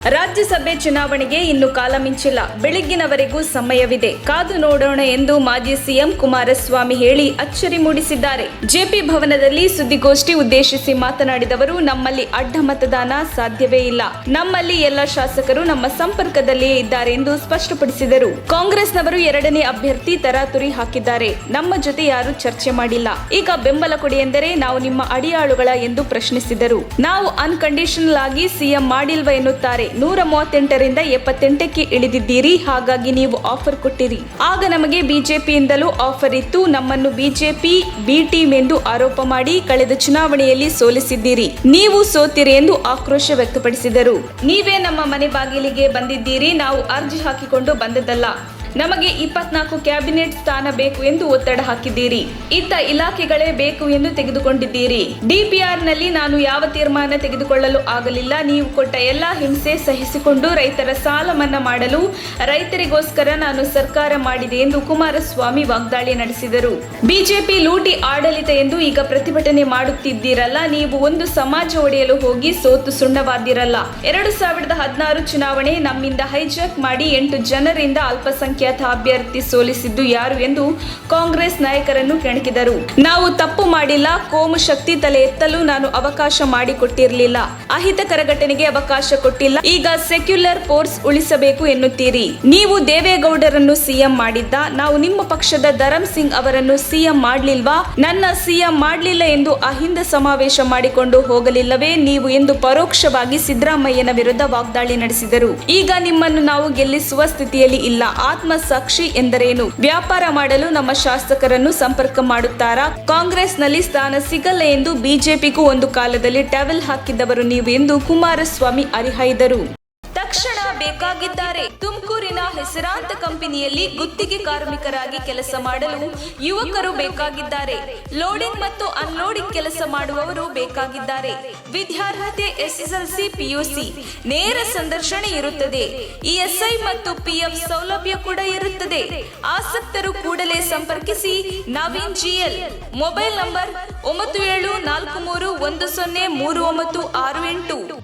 ರಾಜ್ಯಸಭೆ ಚುನಾವಣೆಗೆ ಇನ್ನು ಕಾಲ ಮಿಂಚಿಲ್ಲ. ಬೆಳಗ್ಗಿನವರೆಗೂ ಸಮಯವಿದೆ, ಕಾದು ನೋಡೋಣ ಎಂದು ಮಾಜಿ ಸಿಎಂ ಕುಮಾರಸ್ವಾಮಿ ಹೇಳಿ ಅಚ್ಚರಿ ಮೂಡಿಸಿದ್ದಾರೆ. ಜೆಪಿ ಭವನದಲ್ಲಿ ಸುದ್ದಿಗೋಷ್ಠಿ ಉದ್ದೇಶಿಸಿ ಮಾತನಾಡಿದವರು, ನಮ್ಮಲ್ಲಿ ಅಡ್ಡ ಮತದಾನ ಸಾಧ್ಯವೇ ಇಲ್ಲ. ನಮ್ಮಲ್ಲಿ ಎಲ್ಲ ಶಾಸಕರು ನಮ್ಮ ಸಂಪರ್ಕದಲ್ಲಿಯೇ ಇದ್ದಾರೆ ಎಂದು ಸ್ಪಷ್ಟಪಡಿಸಿದರು. ಕಾಂಗ್ರೆಸ್ನವರು ಎರಡನೇ ಅಭ್ಯರ್ಥಿ ತರಾತುರಿ ಹಾಕಿದ್ದಾರೆ. ನಮ್ಮ ಜೊತೆ ಯಾರು ಚರ್ಚೆ ಮಾಡಿಲ್ಲ. ಈಗ ಬೆಂಬಲ ಕೊಡಿ ಎಂದರೆ ನಾವು ನಿಮ್ಮ ಅಡಿಯಾಳುಗಳ ಎಂದು ಪ್ರಶ್ನಿಸಿದರು. ನಾವು ಅನ್ಕಂಡೀಷನಲ್ ಆಗಿ ಸಿಎಂ ಮಾಡಿಲ್ವ ಎನ್ನುತ್ತಾರೆ. 138ರಿಂದ 78ಕ್ಕೆ ಇಳಿದಿದ್ದೀರಿ, ಹಾಗಾಗಿ ನೀವು ಆಫರ್ ಕೊಟ್ಟಿರಿ. ಆಗ ನಮಗೆ ಬಿಜೆಪಿಯಿಂದಲೂ ಆಫರ್ ಇತ್ತು. ನಮ್ಮನ್ನು ಬಿಜೆಪಿ ಬಿ ಟೀಮ್ ಎಂದು ಆರೋಪ ಮಾಡಿ ಕಳೆದ ಚುನಾವಣೆಯಲ್ಲಿ ಸೋಲಿಸಿದ್ದೀರಿ. ನೀವು ಸೋತಿರಿ ಎಂದು ಆಕ್ರೋಶ ವ್ಯಕ್ತಪಡಿಸಿದರು. ನೀವೇ ನಮ್ಮ ಮನೆ ಬಾಗಿಲಿಗೆ ಬಂದಿದ್ದೀರಿ, ನಾವು ಅರ್ಜಿ ಹಾಕಿಕೊಂಡು ಬಂದದ್ದಲ್ಲ. ನಮಗೆ 24 ಕ್ಯಾಬಿನೆಟ್ ಸ್ಥಾನ ಬೇಕು ಎಂದು ಒತ್ತಡ ಹಾಕಿದ್ದೀರಿ. ಇತ್ತ ಇಲಾಖೆಗಳೇ ಬೇಕು ಎಂದು ತೆಗೆದುಕೊಂಡಿದ್ದೀರಿ. ಡಿಪಿಆರ್ ನಲ್ಲಿ ನಾನು ಯಾವ ತೀರ್ಮಾನ ತೆಗೆದುಕೊಳ್ಳಲು ಆಗಲಿಲ್ಲ. ನೀವು ಕೊಟ್ಟ ಎಲ್ಲಾ ಹಿಂಸೆ ಸಹಿಸಿಕೊಂಡು ರೈತರ ಸಾಲ ಮನ್ನಾ ಮಾಡಲು ರೈತರಿಗೋಸ್ಕರ ನಾನು ಸರ್ಕಾರ ಮಾಡಿದೆ ಎಂದು ಕುಮಾರಸ್ವಾಮಿ ವಾಗ್ದಾಳಿ ನಡೆಸಿದರು. ಬಿಜೆಪಿ ಲೂಟಿ ಆಡಳಿತ ಎಂದು ಈಗ ಪ್ರತಿಭಟನೆ ಮಾಡುತ್ತಿದ್ದೀರಲ್ಲ, ನೀವು ಒಂದು ಸಮಾಜ ಒಡೆಯಲು ಹೋಗಿ ಸೋತು ಸುಣ್ಣವಾದಿರಲ್ಲ. 2016 ಚುನಾವಣೆ ನಮ್ಮಿಂದ ಹೈಜಾಕ್ ಮಾಡಿ 8 ಜನರಿಂದ ಅಲ್ಪಸಂಖ್ಯಾತ ಅಭ್ಯರ್ಥಿ ಸೋಲಿಸಿದ್ದು ಯಾರು ಎಂದು ಕಾಂಗ್ರೆಸ್ ನಾಯಕರನ್ನು ಕೆಣಕಿದರು. ನಾವು ತಪ್ಪು ಮಾಡಿಲ್ಲ. ಕೋಮು ಶಕ್ತಿ ತಲೆ ಎತ್ತಲು ನಾನು ಅವಕಾಶ ಮಾಡಿಕೊಟ್ಟಿರಲಿಲ್ಲ. ಅಹಿತಕರ ಘಟನೆಗೆ ಅವಕಾಶ ಕೊಟ್ಟಿಲ್ಲ. ಈಗ ಸೆಕ್ಯುಲರ್ ಫೋರ್ಸ್ ಉಳಿಸಬೇಕು ಎನ್ನುತ್ತೀರಿ. ನೀವು ದೇವೇಗೌಡರನ್ನು ಸಿಎಂ ಮಾಡಿದ್ದ, ನಾವು ನಿಮ್ಮ ಪಕ್ಷದ ಧರಮ್ ಸಿಂಗ್ ಅವರನ್ನು ಸಿಎಂ ಮಾಡ್ಲಿಲ್ವಾ? ನನ್ನ ಸಿಎಂ ಮಾಡ್ಲಿಲ್ಲ ಎಂದು ಅಹಿಂದ ಸಮಾವೇಶ ಮಾಡಿಕೊಂಡು ಹೋಗಲಿಲ್ಲವೇ ನೀವು ಎಂದು ಪರೋಕ್ಷವಾಗಿ ಸಿದ್ದರಾಮಯ್ಯನ ವಿರುದ್ಧ ವಾಗ್ದಾಳಿ ನಡೆಸಿದರು. ಈಗ ನಿಮ್ಮನ್ನು ನಾವು ಗೆಲ್ಲಿಸುವ ಸ್ಥಿತಿಯಲ್ಲಿ ಇಲ್ಲ. ಆತ್ಮಸಾಕ್ಷಿ ಎಂದರೇನು? ವ್ಯಾಪಾರ ಮಾಡಲು ನಮ್ಮ ಶಾಸಕರನ್ನು ಸಂಪರ್ಕ ಮಾಡುತ್ತಾರಾ? ಕಾಂಗ್ರೆಸ್ನಲ್ಲಿ ಸ್ಥಾನ ಸಿಗಲ್ಲ ಎಂದು ಬಿಜೆಪಿಗೂ ಒಂದು ಕಾಲದಲ್ಲಿ ಟವೆಲ್ ಹಾಕಿದ್ದವರು ನೀವು ಎಂದು ಕುಮಾರಸ್ವಾಮಿ ಹರಿಹಾಯ್ದರು. ತಕ್ಷಣ ಬೇಕಾಗಿದ್ದಾರೆ. ತುಮಕೂರಿನ ಹೆಸರಾಂತ ಕಂಪನಿಯಲ್ಲಿ ಗುತ್ತಿಗೆ ಕಾರ್ಮಿಕರಾಗಿ ಕೆಲಸ ಮಾಡಲು ಯುವಕರು ಬೇಕಾಗಿದ್ದಾರೆ. ಲೋಡಿಂಗ್ ಮತ್ತು ಅನ್ಲೋಡಿಂಗ್ ಕೆಲಸ ಮಾಡುವವರು ಬೇಕಾಗಿದ್ದಾರೆ. ವಿದ್ಯಾರ್ಹತೆ ಎಸ್ಎಸ್ಎಲ್ಸಿ ಪಿಯುಸಿ. ನೇರ ಸಂದರ್ಶನ ಇರುತ್ತದೆ. ಇಎಸ್ಐ ಮತ್ತು ಪಿಎಫ್ ಸೌಲಭ್ಯ ಕೂಡ ಇರುತ್ತದೆ. ಆಸಕ್ತರು ಕೂಡಲೇ ಸಂಪರ್ಕಿಸಿ. ನವೀನ್ ಜಿಎಲ್. Mobile number 9743103968.